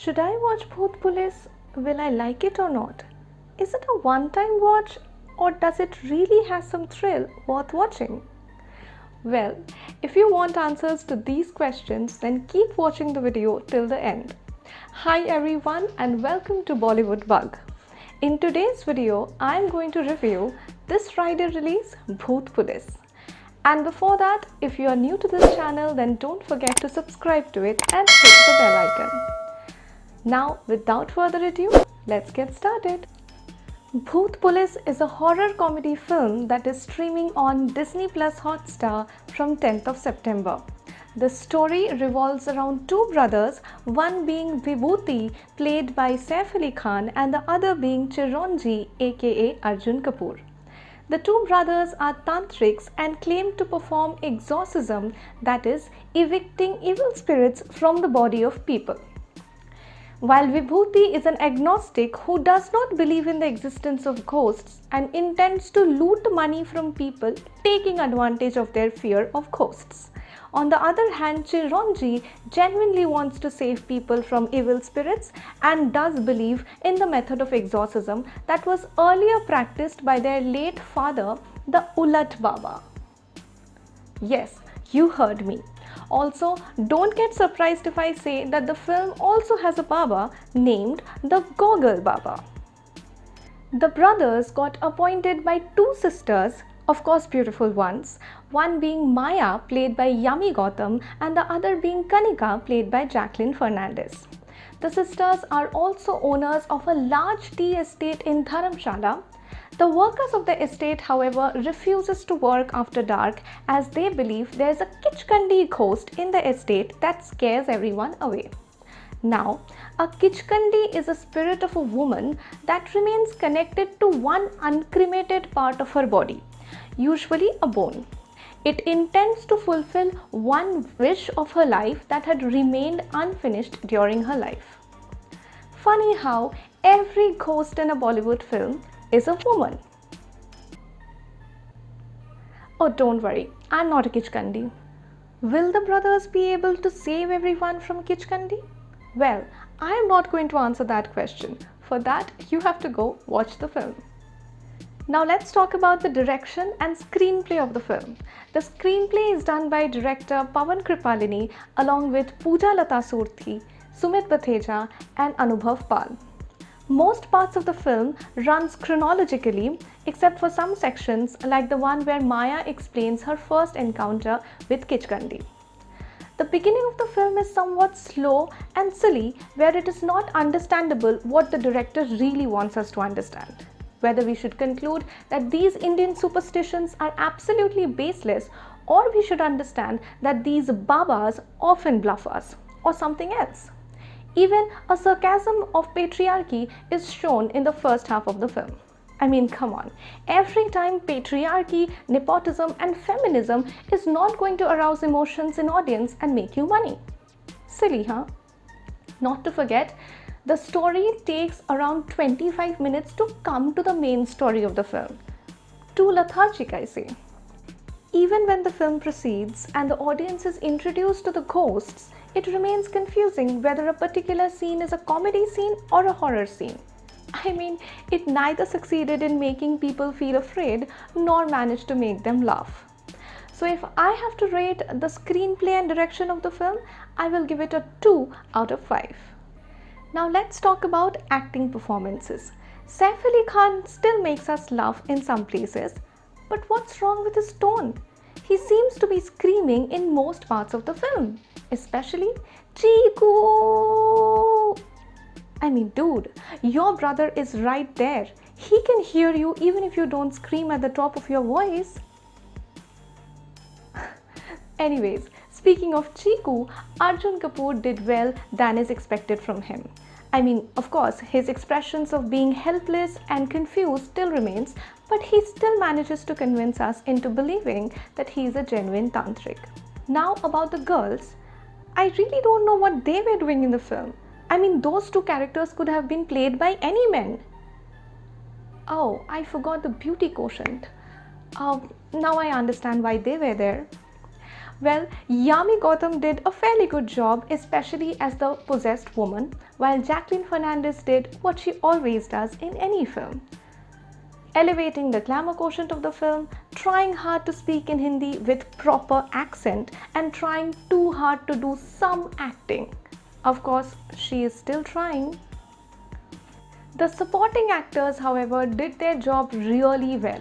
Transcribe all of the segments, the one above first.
Should I watch Bhoot Police? Will I like it or not? Is it a one-time watch or does it really have some thrill worth watching? Well, if you want answers to these questions, then keep watching the video till the end. Hi everyone and welcome to Bollywood Bug. In today's video, I am going to review this Friday release, Bhoot Police. And before that, if you are new to this channel, then don't forget to subscribe to it and hit the bell icon. Now, without further ado, let's get started. Bhoot Police is a horror comedy film that is streaming on Disney Plus Hotstar from 10th of September. The story revolves around two brothers, one being Vibhuti, played by Saif Ali Khan, and the other being Chiranjeev, aka Arjun Kapoor. The two brothers are tantrics and claim to perform exorcism, that is, evicting evil spirits from the body of people. While Vibhuti is an agnostic who does not believe in the existence of ghosts and intends to loot money from people, taking advantage of their fear of ghosts. On the other hand, Chiranjeev genuinely wants to save people from evil spirits and does believe in the method of exorcism that was earlier practiced by their late father, the Ulat Baba. Yes, you heard me. Also, don't get surprised if I say that the film also has a Baba named the Goggle Baba. The brothers got appointed by two sisters, of course beautiful ones, one being Maya, played by Yami Gautam, and the other being Kanika, played by Jacqueline Fernandez. The sisters are also owners of a large tea estate in Dharamshala. The workers of the estate, however, refuses to work after dark as they believe there is a Kichkandi ghost in the estate that scares everyone away. Now, a Kichkandi is a spirit of a woman that remains connected to one uncremated part of her body, usually a bone. It intends to fulfill one wish of her life that had remained unfinished during her life. Funny how every ghost in a Bollywood film is a woman. Oh, don't worry, I'm not a Kichkandi. Will the brothers be able to save everyone from Kichkandi? Well, I am not going to answer that question. For that, you have to go watch the film. Now let's talk about the direction and screenplay of the film. The screenplay is done by director Pawan Kripalani along with Pooja Lata Surthi, Sumit Batheja and Anubhav Pal. Most parts of the film runs chronologically except for some sections like the one where Maya explains her first encounter with Kichkandi. The beginning of the film is somewhat slow and silly, where it is not understandable what the director really wants us to understand. Whether we should conclude that these Indian superstitions are absolutely baseless, or we should understand that these Babas often bluff us, or something else. Even a sarcasm of patriarchy is shown in the first half of the film. I mean, come on, every time patriarchy, nepotism and feminism is not going to arouse emotions in audience and make you money. Silly, huh? Not to forget, the story takes around 25 minutes to come to the main story of the film. Too lethargic, I say. Even when the film proceeds and the audience is introduced to the ghosts, it remains confusing whether a particular scene is a comedy scene or a horror scene. I mean, it neither succeeded in making people feel afraid nor managed to make them laugh. So if I have to rate the screenplay and direction of the film, I will give it a 2 out of 5. Now let's talk about acting performances. Saif Ali Khan still makes us laugh in some places, but what's wrong with his tone? He seems to be screaming in most parts of the film, especially Chiku. I mean, dude, your brother is right there. He can hear you even if you don't scream at the top of your voice. Anyways, speaking of Chiku, Arjun Kapoor did well than is expected from him. I mean, of course, his expressions of being helpless and confused still remains, but he still manages to convince us into believing that he is a genuine tantric. Now about the girls, I really don't know what they were doing in the film. I mean, those two characters could have been played by any men. Oh, I forgot the beauty quotient. Now I understand why they were there. Well, Yami Gautam did a fairly good job, especially as the possessed woman, while Jacqueline Fernandez did what she always does in any film, elevating the glamour quotient of the film, trying hard to speak in Hindi with proper accent, and trying too hard to do some acting. Of course, she is still trying. The supporting actors, however, did their job really well.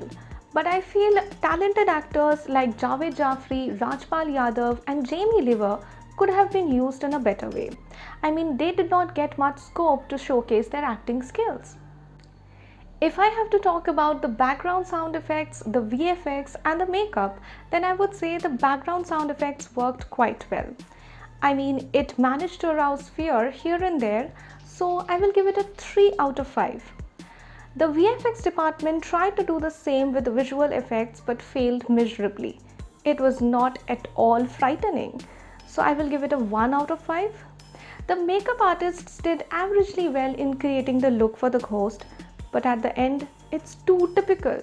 But I feel talented actors like Javed Jafri, Rajpal Yadav, and Jamie Liver could have been used in a better way. I mean, they did not get much scope to showcase their acting skills. If I have to talk about the background sound effects, the VFX, and the makeup, then I would say the background sound effects worked quite well. I mean, it managed to arouse fear here and there, so I will give it a 3 out of 5. The VFX department tried to do the same with the visual effects but failed miserably. It was not at all frightening, so I will give it a 1 out of 5. The makeup artists did averagely well in creating the look for the ghost, but at the end, it's too typical.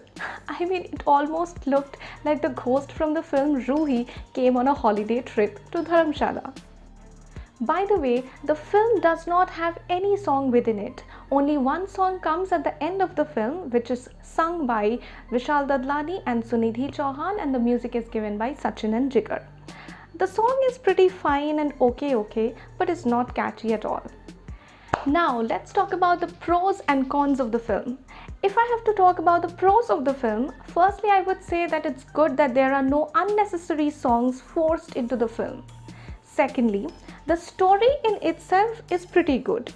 I mean, it almost looked like the ghost from the film Ruhi came on a holiday trip to Dharamshala. By the way, the film does not have any song within it. Only one song comes at the end of the film, which is sung by Vishal Dadlani and Sunidhi Chauhan, and the music is given by Sachin and Jigar. The song is pretty fine and okay, but it's not catchy at all. Now let's talk about the pros and cons of the film. If I have to talk about the pros of the film, firstly I would say that it's good that there are no unnecessary songs forced into the film. Secondly, the story in itself is pretty good.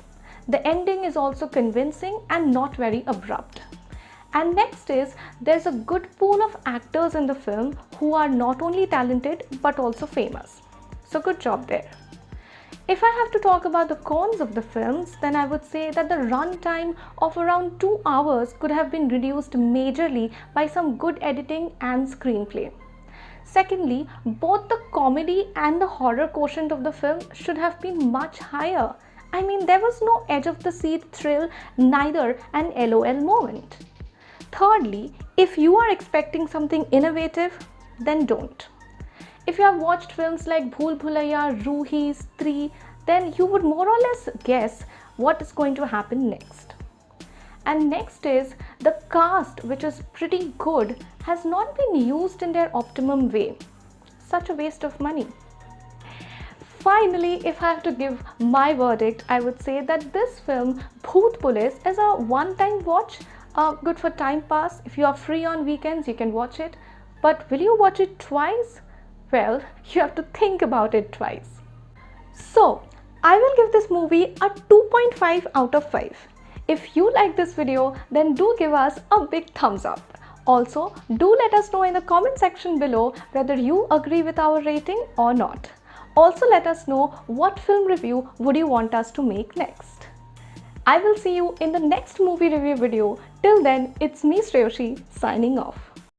The ending is also convincing and not very abrupt. And next is, there's a good pool of actors in the film who are not only talented but also famous. So good job there. If I have to talk about the cons of the films, then I would say that the runtime of around 2 hours could have been reduced majorly by some good editing and screenplay. Secondly, both the comedy and the horror quotient of the film should have been much higher. I mean, there was no edge of the seat thrill, neither an LOL moment. Thirdly, if you are expecting something innovative, then don't. If you have watched films like Bhool Bhulaiya, Ruhi, Stree, then you would more or less guess what is going to happen next. And next is, the cast, which is pretty good, has not been used in their optimum way. Such a waste of money. Finally, if I have to give my verdict, I would say that this film, Bhoot Police, is a one-time watch, good for time pass. If you are free on weekends, you can watch it. But will you watch it twice? Well, you have to think about it twice. So, I will give this movie a 2.5 out of 5. If you like this video, then do give us a big thumbs up. Also, do let us know in the comment section below whether you agree with our rating or not. Also, let us know what film review would you want us to make next. I will see you in the next movie review video. Till then, it's me Shreyoshi signing off.